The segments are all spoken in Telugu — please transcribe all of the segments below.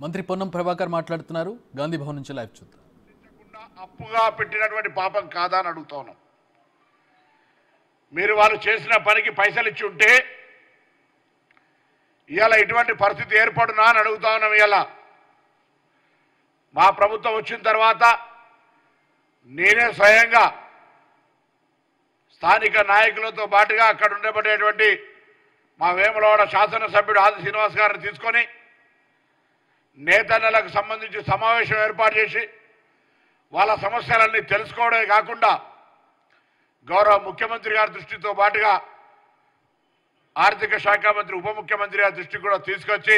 మంత్రి పొన్నం ప్రభాకర్ మాట్లాడుతున్నారు. గాంధీ భవన్ నుంచి లైవ్ చూద్దాం. అప్పుగా పెట్టినటువంటి పాపం కాదా అని అడుగుతాను. మీరు వాళ్ళు చేసిన పనికి పైసలు ఇచ్చి ఉంటే ఇవాళ ఇటువంటి పరిస్థితి ఏర్పడునా అని అడుగుతా ఉన్నాం. ఇవాళ మా ప్రభుత్వం వచ్చిన తర్వాత నేనే స్వయంగా స్థానిక నాయకులతో పాటుగా అక్కడ ఉండబడేటువంటి మా వేములవాడ శాసనసభ్యుడు ఆది శ్రీనివాస్ గారిని తీసుకొని నేతన్నలకు సంబంధించి సమావేశం ఏర్పాటు చేసి వాళ్ళ సమస్యలన్నీ తెలుసుకోవడమే కాకుండా గౌరవ ముఖ్యమంత్రి గారి దృష్టితో పాటుగా ఆర్థిక శాఖ మంత్రి ఉప ముఖ్యమంత్రి గారి దృష్టికి కూడా తీసుకొచ్చి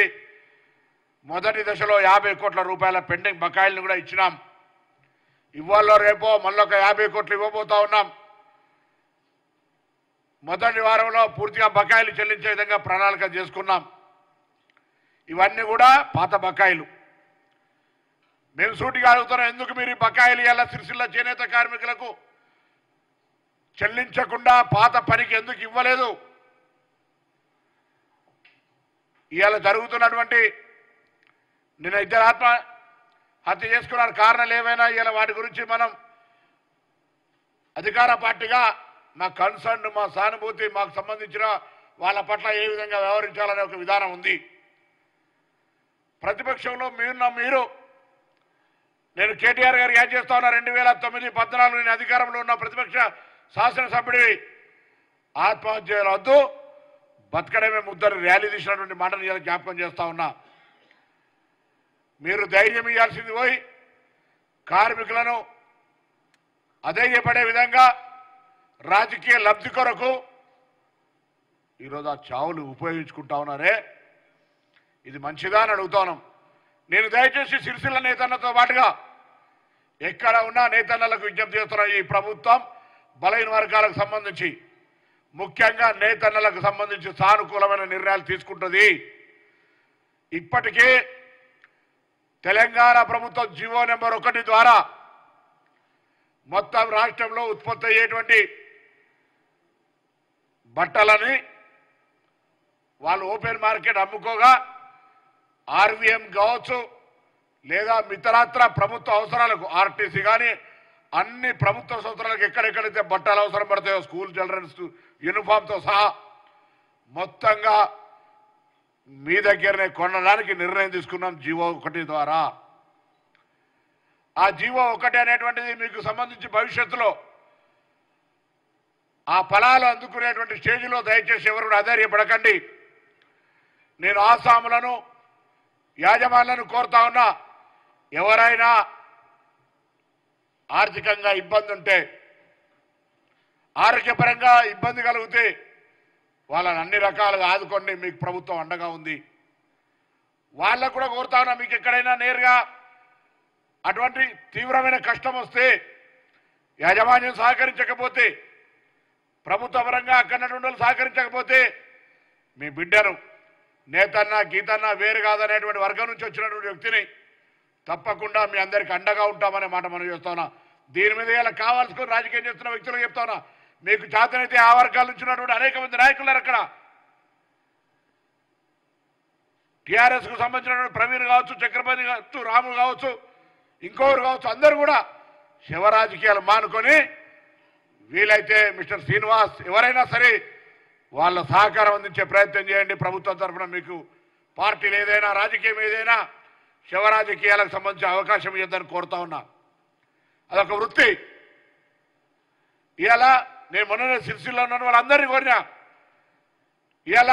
మొదటి దశలో 50 కోట్ల రూపాయల పెండింగ్ బకాయిలను కూడా ఇచ్చినాం. ఇవాళ రేపో మళ్ళొక 50 కోట్లు ఇవ్వబోతా ఉన్నాం. మొదటి వారంలో పూర్తిగా బకాయిలు చెల్లించే విధంగా ప్రణాళిక చేసుకున్నాం. ఇవన్నీ కూడా పాత బకాయిలు. మేము సూటిగా అడుగుతున్నాం, ఎందుకు మీరు ఈ బకాయిలు ఇలా సిరిసిల్ల చేనేత కార్మికులకు చెల్లించకుండా పాత పనికి ఎందుకు ఇవ్వలేదు? ఇవాళ జరుగుతున్నటువంటి నిన్న 2 ఆత్మహత్య చేసుకున్నారు. కారణాలు ఏమైనా ఇవాళ వాటి గురించి మనం అధికార పార్టీగా మా కన్సర్న్, మా సానుభూతి, మాకు సంబంధించిన వాళ్ళ పట్ల ఏ విధంగా వ్యవహరించాలనే ఒక విధానం ఉంది. ప్రతిపక్షంలో మీరు నేను కేటీఆర్ గారికి యాడ్ చేస్తా ఉన్నా, 2009-14 నేను అధికారంలో ఉన్న ప్రతిపక్ష శాసనసభ్యుడి ఆత్మహత్యలు వద్దు, బతకడమే ముద్దరు ర్యాలీ తీసినటువంటి మాటను ఇలా జ్ఞాపకం చేస్తా ఉన్నా. మీరు ధైర్యం ఇవ్వాల్సింది పోయి కార్మికులను అధైర్యపడే విధంగా రాజకీయ లబ్ధి కొరకు ఈరోజు ఆ చావులు ఉపయోగించుకుంటా ఉన్నారే, ఇది మంచిదా అని అడుగుతాను. నేను దయచేసి సిరిసిల్ల నేతన్నతో పాటుగా ఎక్కడ ఉన్నా నేతన్నలకు విజ్ఞప్తి చేస్తున్నా, ఈ ప్రభుత్వం బలహీన వర్గాలకు సంబంధించి ముఖ్యంగా నేతన్నలకు సంబంధించి సానుకూలమైన నిర్ణయాలు తీసుకుంటుంది. ఇప్పటికే తెలంగాణ ప్రభుత్వం జీవో నెంబర్ 1 ద్వారా మొత్తం రాష్ట్రంలో ఉత్పత్తి అయ్యేటువంటి బట్టలని వాళ్ళు ఓపెన్ మార్కెట్ అమ్ముకోగా ఆర్వీఎం కావచ్చు లేదా మిత్రాత్ర ప్రభుత్వ అవసరాలకు ఆర్టీసీ కానీ అన్ని ప్రభుత్వ సంస్థలకు ఎక్కడెక్కడైతే బట్టలు అవసరం పడతాయో స్కూల్ చిల్డ్రన్స్ యూనిఫామ్తో సహా మొత్తంగా మీ దగ్గరనే కొనడానికి నిర్ణయం తీసుకున్నాం జీవో 1 ద్వారా. ఆ జీవో 1 అనేటువంటిది మీకు సంబంధించి భవిష్యత్తులో ఆ ఫలాలు అందుకునేటువంటి స్టేజ్లో దయచేసి ఎవరు కూడా అధైర్యపడకండి. నేను ఆసాములను యాజమాన్లను కోరుతా ఉన్నా, ఎవరైనా ఆర్థికంగా ఇబ్బంది ఉంటే, ఆరోగ్యపరంగా ఇబ్బంది కలిగితే వాళ్ళని అన్ని రకాలుగా ఆదుకోండి. మీకు ప్రభుత్వం అండగా ఉంది. వాళ్ళకు కూడా కోరుతా ఉన్నా, మీకు ఎక్కడైనా నేరుగా అటువంటి తీవ్రమైన కష్టం వస్తే యాజమాన్యం సహకరించకపోతే, ప్రభుత్వ పరంగా అక్కడటువంటి వాళ్ళు సహకరించకపోతే మీ బిడ్డను నేతన్న గీతన్న వేరు కాదనేటువంటి వర్గం నుంచి వచ్చినటువంటి వ్యక్తిని తప్పకుండా మీ అందరికీ అండగా ఉంటామనే మాట మనం చేస్తున్నా. దీని మీద ఇలా కావాల్సుకుని రాజకీయం చేస్తున్న వ్యక్తులకు చెప్తా ఉన్నా, మీకు చేతనైతే ఆ వర్గాల నుంచి ఉన్నటువంటి అనేక మంది నాయకులు అక్కడ టీఆర్ఎస్కు సంబంధించినటువంటి ప్రవీణ్ కావచ్చు, చక్రపాణి కావచ్చు, రాము కావచ్చు, ఇంకొకరు కావచ్చు, అందరూ కూడా శివ రాజకీయాలు మానుకొని వీలైతే మిస్టర్ శ్రీనివాస్ ఎవరైనా సరే వాళ్ళ సహకారం అందించే ప్రయత్నం చేయండి. ప్రభుత్వం తరఫున మీకు పార్టీలు ఏదైనా రాజకీయం ఏదైనా శివ రాజకీయాలకు సంబంధించిన అవకాశం ఇవ్వద్దని కోరుతా ఉన్నా. అదొక వృత్తి. ఇవాళ నేను మొన్ననే సిరిసిల్లో ఉన్న వాళ్ళందరినీ కోరినా, ఇవాళ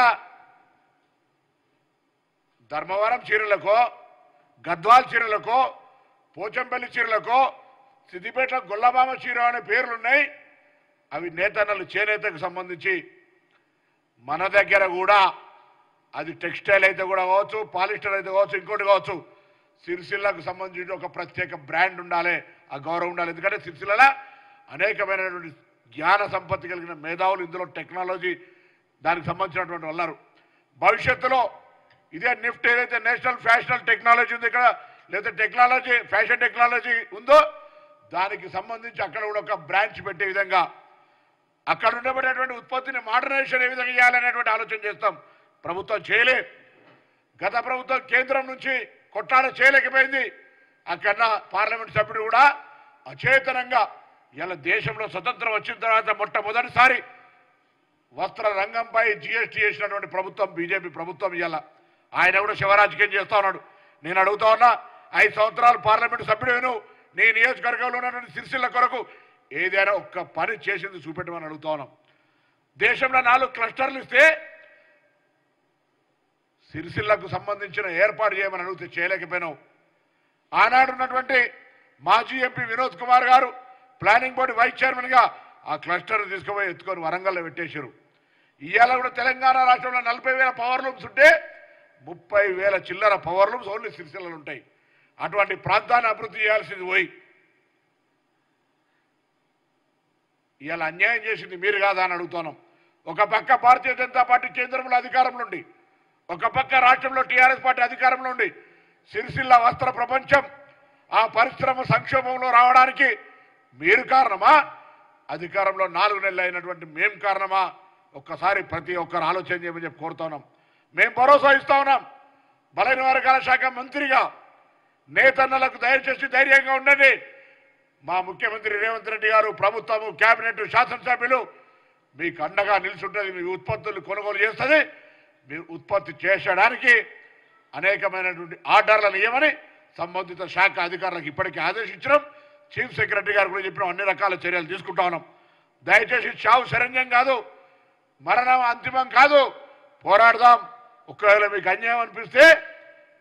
ధర్మవరం చీరలకో, గద్వాల్ చీరలకో, పోచంపల్లి చీరలకో, సిద్దిపేట గొల్లబామ చీర అనే పేర్లున్నాయి. అవి నేతన్నలు చేనేతకు సంబంధించి మన దగ్గర కూడా అది టెక్స్టైల్ అయితే కూడా కావచ్చు, పాలిస్టర్ అయితే కావచ్చు, ఇంకోటి కావచ్చు, సిరిసిల్లకు సంబంధించి ఒక ప్రత్యేక బ్రాండ్ ఉండాలి, ఆ గౌరవం ఉండాలి. ఎందుకంటే సిరిసిల్ల అనేకమైనటువంటి జ్ఞాన సంపత్తి కలిగిన మేధావులు, ఇందులో టెక్నాలజీ దానికి సంబంధించినటువంటి ఉన్నారు. భవిష్యత్తులో ఇదే నిఫ్ట్ ఏదైతే నేషనల్ ఫ్యాషన్ టెక్నాలజీ ఉంది ఇక్కడ, లేదా టెక్నాలజీ ఫ్యాషన్ టెక్నాలజీ ఉందో దానికి సంబంధించి అక్కడ కూడా ఒక బ్రాంచ్ పెట్టే విధంగా అక్కడ ఉండబడేటువంటి ఉత్పత్తిని మోడర్నైజేషన్ ఏ విధంగా చేయాలనేటువంటి ఆలోచన చేస్తాం. ప్రభుత్వం చేయలే. గత ప్రభుత్వం కేంద్రం నుంచి కొట్లాడ చేయలేకపోయింది. అక్కడన్న పార్లమెంట్ సభ్యుడు కూడా అచేతనంగా ఇలా దేశంలో స్వతంత్రం వచ్చిన తర్వాత మొట్టమొదటిసారి వస్త్ర రంగంపై జిఎస్టీ చేసినటువంటి ప్రభుత్వం బీజేపీ ప్రభుత్వం. ఇలా ఆయన కూడా శివరాజకీయం చేస్తా ఉన్నాడు. నేను అడుగుతా ఉన్నా, 5 సంవత్సరాలు పార్లమెంటు సభ్యుడు నీ నియోజకవర్గంలో ఉన్నటువంటి సిరిసిల్ల కొరకు ఏదైనా ఒక్క పని చేసింది చూపెట్టమని అడుగుతా ఉన్నాం. దేశంలో 4 క్లస్టర్లు ఇస్తే సిరిసిల్లకు సంబంధించిన ఏర్పాటు చేయమని అడిగితే చేయలేకపోయినావు. ఆనాడు ఉన్నటువంటి మాజీ ఎంపీ వినోద్ కుమార్ గారు ప్లానింగ్ బోర్డు వైస్ చైర్మన్గా ఆ క్లస్టర్ తీసుకుపోయి ఎత్తుకొని వరంగల్లో పెట్టేశారు. ఇవాళ కూడా తెలంగాణ రాష్ట్రంలో 40,000 పవర్ లూమ్స్ ఉంటే 30,000 చిల్లర పవర్ లూమ్స్ ఓన్లీ సిరిసిల్లలు ఉంటాయి. అటువంటి ప్రాంతాన్ని అభివృద్ధి చేయాల్సింది పోయి ఇవాళ అన్యాయం చేసింది మీరు కాదా అని అడుగుతున్నాం. ఒక పక్క భారతీయ జనతా పార్టీ కేంద్రంలో అధికారంలో ఉండి, ఒక పక్క రాష్ట్రంలో టీఆర్ఎస్ పార్టీ అధికారంలో ఉండి సిరిసిల్ల వస్త్ర ప్రపంచం ఆ పరిశ్రమ సంక్షోభంలో రావడానికి మీరు కారణమా, అధికారంలో 4 నెలలు అయినటువంటి మేం కారణమా? ఒక్కసారి ప్రతి ఒక్కరు ఆలోచన చేయమని చెప్పి కోరుతున్నాం. మేము భరోసా ఇస్తా ఉన్నాం. బలైన వర్గాల శాఖ మంత్రిగా నేతన్నలకు దయచేసి ధైర్యంగా ఉండండి. మా ముఖ్యమంత్రి రేవంత్ రెడ్డి గారు, ప్రభుత్వము, కేబినెట్, శాసనసభ్యులు మీకు అండగా నిలుచుంటుంది. మీ ఉత్పత్తులు కొనుగోలు చేస్తుంది. మీరు ఉత్పత్తి చేసడానికి అనేకమైనటువంటి ఆర్డర్లను ఇవ్వమని సంబంధిత శాఖ అధికారులకు ఇప్పటికీ ఆదేశించడం, చీఫ్ సెక్రటరీ గారు కూడా చెప్పిన అన్ని రకాల చర్యలు తీసుకుంటా ఉన్నాం. దయచేసి చావు శరణ్యం కాదు, మరణం అంతిమం కాదు. పోరాడదాం. ఒకవేళ మీకు అన్యాయం అనిపిస్తే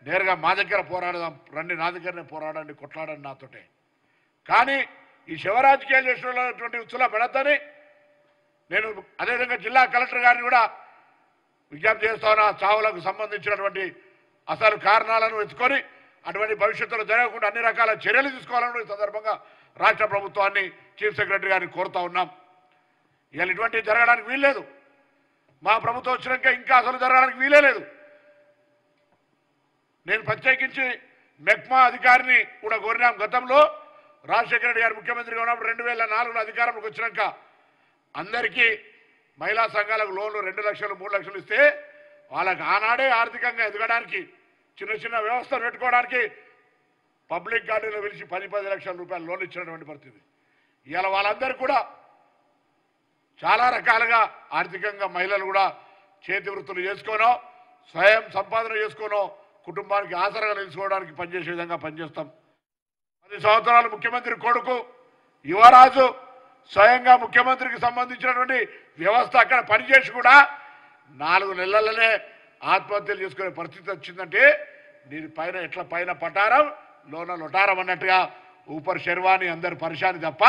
నేరుగా మా దగ్గర పోరాడదాం. రండి, నా దగ్గరనే పోరాడండి, కొట్లాడండి నాతోటే. కానీ ఈ శివరాజకీయాలు చేసినటువంటి ఉత్సల పెడతాని నేను అదేవిధంగా జిల్లా కలెక్టర్ గారిని కూడా విజ్ఞప్తి చేస్తా ఉన్నా. చావులకు సంబంధించినటువంటి అసలు కారణాలను వెతుకొని అటువంటి భవిష్యత్తులో జరగకుండా అన్ని రకాల చర్యలు తీసుకోవాలని ఈ సందర్భంగా రాష్ట్ర ప్రభుత్వాన్ని, చీఫ్ సెక్రటరీ గారిని కోరుతా ఉన్నాం. ఇవాళ ఇటువంటి జరగడానికి వీల్లేదు. మా ప్రభుత్వం వచ్చినాక ఇంకా అసలు జరగడానికి వీలే లేదు. నేను ప్రత్యేకించి మెక్మా అధికారిని కూడా కోరినాం. గతంలో రాజశేఖర రెడ్డి గారు ముఖ్యమంత్రిగా ఉన్నప్పుడు 2004లో అధికారంలోకి వచ్చినాక అందరికీ మహిళా సంఘాలకు లోన్లు 2 లక్షలు 3 లక్షలు ఇస్తే వాళ్ళకి ఆనాడే ఆర్థికంగా ఎదగడానికి చిన్న చిన్న వ్యవస్థను పెట్టుకోవడానికి పబ్లిక్ గార్డెన్లో పిలిచి 10 లక్షల రూపాయలు లోన్లు ఇచ్చినటువంటి పరిస్థితి. ఇవాళ వాళ్ళందరూ కూడా చాలా రకాలుగా ఆర్థికంగా మహిళలు కూడా చేతి వృత్తులు చేసుకోనో, స్వయం సంపాదన చేసుకోనో, కుటుంబానికి ఆసరగా నిలుచుకోవడానికి పనిచేసే విధంగా పనిచేస్తాం. 10 సంవత్సరాలు ముఖ్యమంత్రి కొడుకు యువరాజు స్వయంగా ముఖ్యమంత్రికి సంబంధించినటువంటి వ్యవస్థ అక్కడ పనిచేసి కూడా 4 నెలలనే ఆత్మహత్యలు చేసుకునే పరిస్థితి వచ్చిందంటే దీని పైన ఎట్లా పైన పటారం లోన లొటారం అన్నట్టుగా ఊపర్ శర్వాణి అందరు పరిశాని తప్ప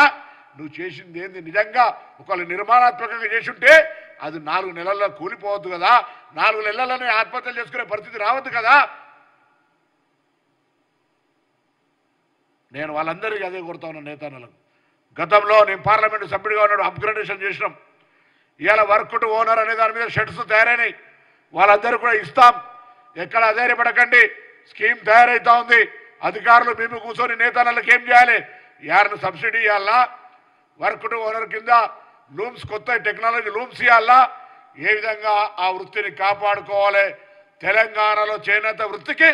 నువ్వు చేసింది ఏంది? నిజంగా ఒకళ్ళు నిర్మాణాత్మకంగా చేసుంటే అది 4 నెలల్లో కూలిపోవద్దు కదా, 4 నెలలనే ఆత్మహత్యలు చేసుకునే పరిస్థితి రావద్దు కదా. నేను వాళ్ళందరికీ అదే కోరుతా ఉన్న నేతన్నలకు. గతంలో నేను పార్లమెంటు సభ్యుడిగా ఉన్నాడు, అప్గ్రేడేషన్ చేసినాం. ఇవాళ వర్క్ టు ఓనర్ అనే దాని మీద షెడ్స్ తయారైనాయి. వాళ్ళందరూ కూడా ఇస్తాం. ఎక్కడ అధైర్యపడకండి, స్కీమ్ తయారైతా ఉంది. అధికారులు మేము కూర్చొని నేతన్నలకు ఏం చేయాలి, యార్ను సబ్సిడీ ఇవ్వాలా, వర్క్ టు ఓనర్ కింద లూమ్స్, కొత్త టెక్నాలజీ లూమ్స్ ఇవ్వాలా, ఏ విధంగా ఆ వృత్తిని కాపాడుకోవాలి. తెలంగాణలో చేనేత వృత్తికి